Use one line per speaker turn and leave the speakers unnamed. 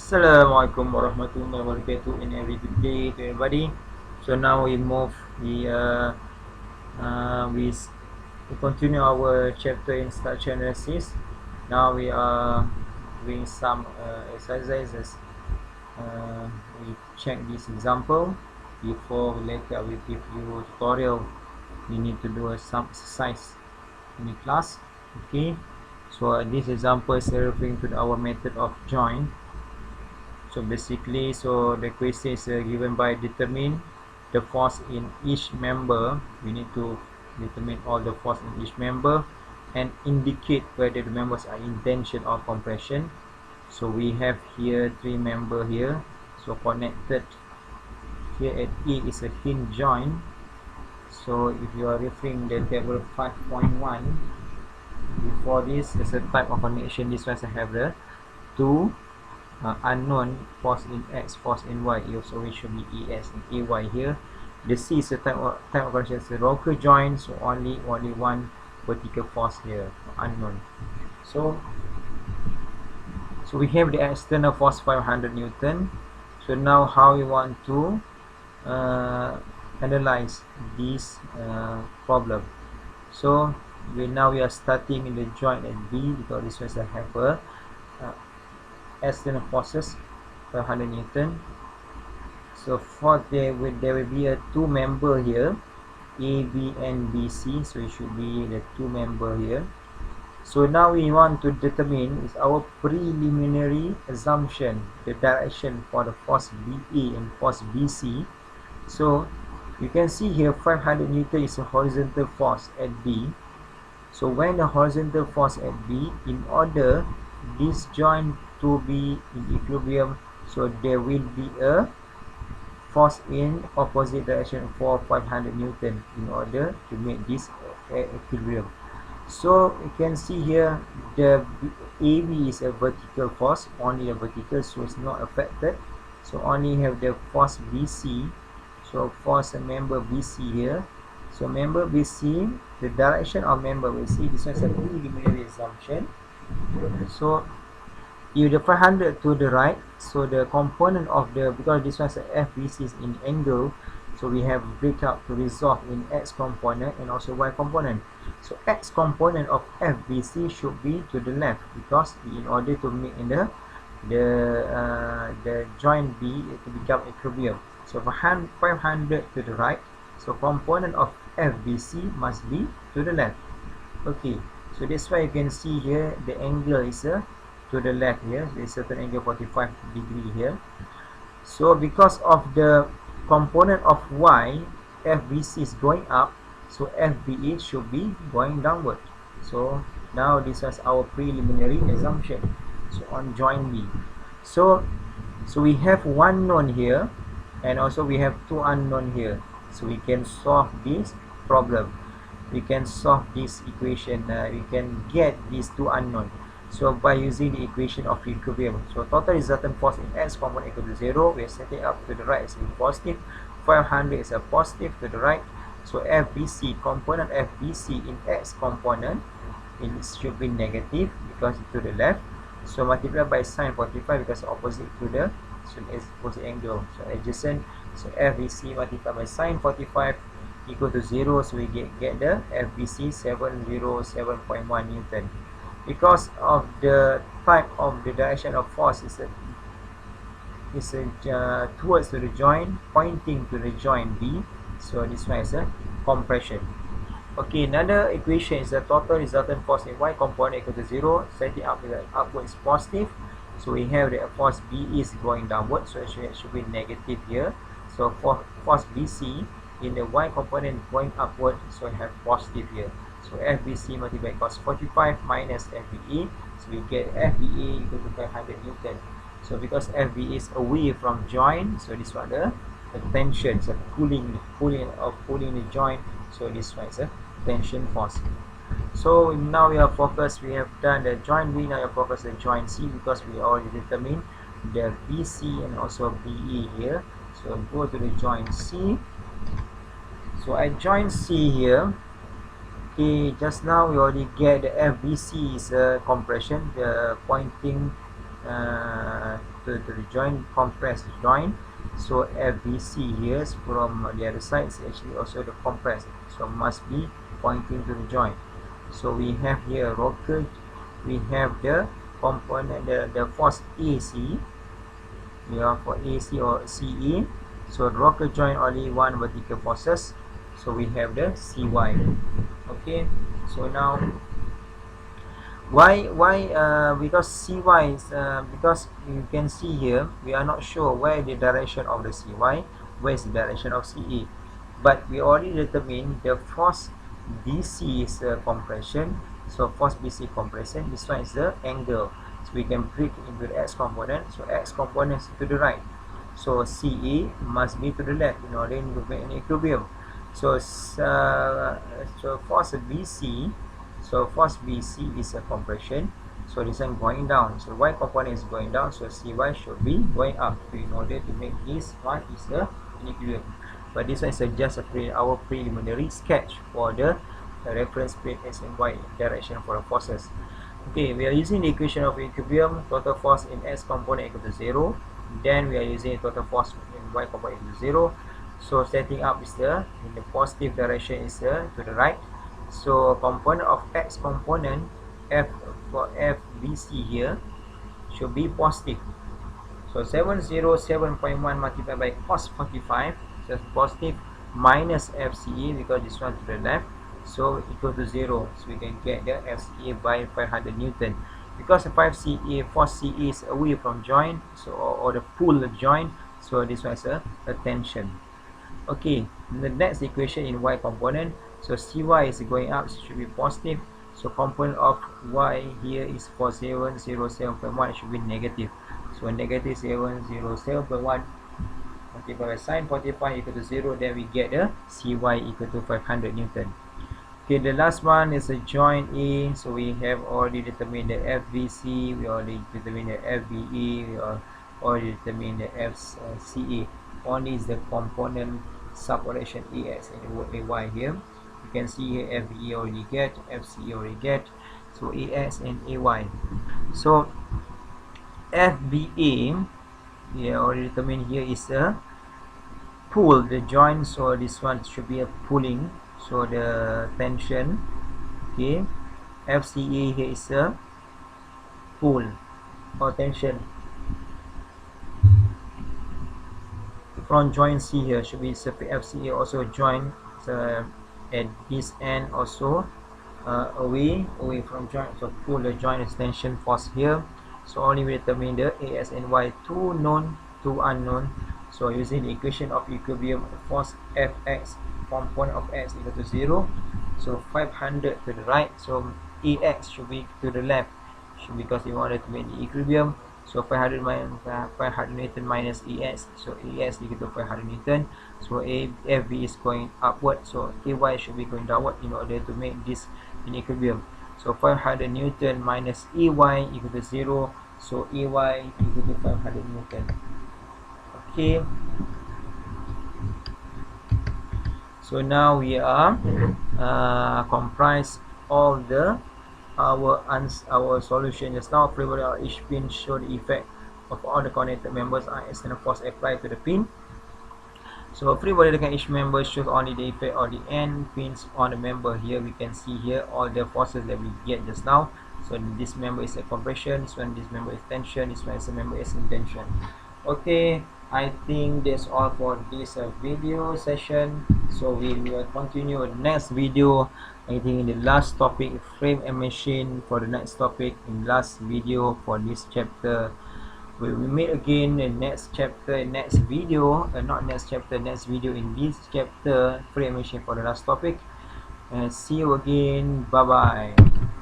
Assalamualaikum warahmatullahi wabarakatuh and every good day to everybody. So now we continue our chapter in structure analysis. Now we are doing some exercises. We check this example before later I will give you tutorial. We need to do some exercise in the class. Okay. So this example is referring to our method of join. So basically, the question is given by determine the force in each member. We need to determine all the force in each member and indicate whether the members are in tension or compression. So we have here three member here, so connected here at E is a hinge joint. So if you are referring the table 5.1, before this is a type of connection. This one I have the two unknown force in X, force in Y. So it should be ES and AY here. The C is a type of connection, it's a Rocker joint, so only one vertical force here, unknown. So we have the external force 500 Newton. So now how we want to analyze this problem. So now we are starting in the joint at B, because this was have a external forces 500 Newton. So for there will be a two member here, A, B and B, C. So it should be the two member here. So now we want to determine is our preliminary assumption the direction for the force BA and force BC. So you can see here 500 Newton is a horizontal force at B. So when the horizontal force at B, in order this joint to be in equilibrium, so there will be a force in opposite direction for 500 Newton in order to make this equilibrium. So you can see here the AB is a vertical force, only a vertical, so it's not affected. So only have the force BC. So force a member BC here. So member BC, the direction of member BC, this is a preliminary assumption. So if the 500 to the right, so the component of the, because this one is FBC is in angle, so we have breakout to resolve in X component and also Y component. So X component of FBC should be to the left, because in order to make in the joint B to become equilibrium. So for 500 to the right, so component of FBC must be to the left. Okay, so that's why you can see here the angle is to the left here. There is certain angle 45 degree here. So because of the component of Y, FBC is going up, so FBA should be going downward. So now this is our preliminary assumption. So on joint B, so we have one known here and also we have two unknown here. So we can solve this problem, we can solve this equation, we can get these two unknown. So by using the equation of equilibrium, so total resultant force in X component equal to 0. We are setting up to the right as in positive, 500 is a positive to the right. So FBC, component FBC in X component, it should be negative because it's to the left. So multiply by sine 45 because opposite to the, so it's opposite angle, so adjacent. So FBC multiplied by sine 45 equal to 0. So we get the FBC 707.1 Newton. Because of the type of the direction of force is towards to the joint, pointing to the joint B. So this one is a compression. Okay, another equation is the total resultant force in Y component equal to 0. Setting up the upward is positive. So we have the force B is going downward, so it should be negative here. So for force BC in the Y component going upward, so we have positive here. So FBC multiplied by cos 45 minus FBE, so we get FBE equal to 500 Newton. So because FBE is away from joint, so this one the tension, so pulling the joint. So this one is a tension force. So now we are focused, we have done the joint B, now we are focused on joint C, because we already determined the BC and also BE here. So go to the joint C. So at joint C here, okay, just now we already get the FBC is a compression, the pointing to the joint, compressed joint. So FBC here is from the other side is actually also the compressed, so must be pointing to the joint. So we have here rocker, we have the component, the force AC, for AC or CE. So the rocker joint only one vertical forces, so we have the CY. Okay, so now why because CY is because you can see here we are not sure where the direction of the CY, where is the direction of CE, but we already determined the force DC is compression, so force BC compression, this one is the angle, so we can break into the X component. So X component is to the right, so CE must be to the left in order to make an equilibrium. So force BC, so force BC is a compression, so this one going down, so Y component is going down, so CY should be going up. So in order to make this one is an equilibrium. But this one is just our preliminary sketch for the reference plane X and Y direction for the forces. Okay, we are using the equation of equilibrium. Total force in X component equal to 0. Then we are using total force in Y component equal to 0. So setting up is in the positive direction is to the right. So component of X component, F for FBC here should be positive. So 707.1 multiplied by cos 45, so positive, minus FCE because this one to the left, so equal to 0. So we can get the FCE by 500 Newton. Because the 5CE, force CE is away from joint, so or the pull joint, so this one is a tension. Okay, the next equation in Y component, so CY is going up, so it should be positive. So component of Y here is for 707.1, it should be negative. So negative 707.1 multiplied by sin 45 equal to 0, then we get the CY equal to 500 Newton. Okay, the last one is a joint A, so we have already determined the FBC, we already determined the FBE, we already determined the FCE. Only is the component separation AX and AY here. You can see here FBE already get, FCE already get, so AX and AY. So FBA, we already determined here is a pull the joint, so this one should be a pulling, so the tension. Okay, FCE here is a pull or tension. From joint C here should be separate. FCE also joint at this end also away from joint, so pull the joint is tension force here. So only we determine the AS and Y, 2 known, 2 unknown. So using the equation of equilibrium, force Fx component of X equal to 0. So 500 to the right, so AX should be to the left, because we wanted to make the equilibrium. So 500 Newton minus EX, so EX equal to 500 Newton. So FB is going upward, so AY should be going downward in order to make this in equilibrium. So 500 Newton minus EY equal to 0, so EY equal to 500 Newton. Okay, so now we are comprise all the our solution just now. Freeway each pin show the effect of all the connected members are external force applied to the pin. So free body each member shows only the effect of the end pins on the member. Here we can see here all the forces that we get just now. So this member is a compression, this one, this member is tension, this one is a member is in tension. Okay, I think that's all for this video session. So we will continue next video. I think in the last topic, frame and machine, for the next topic in last video for this chapter. We will meet again in next chapter, next video, not next chapter, next video in this chapter, frame and machine for the last topic. And see you again. Bye bye.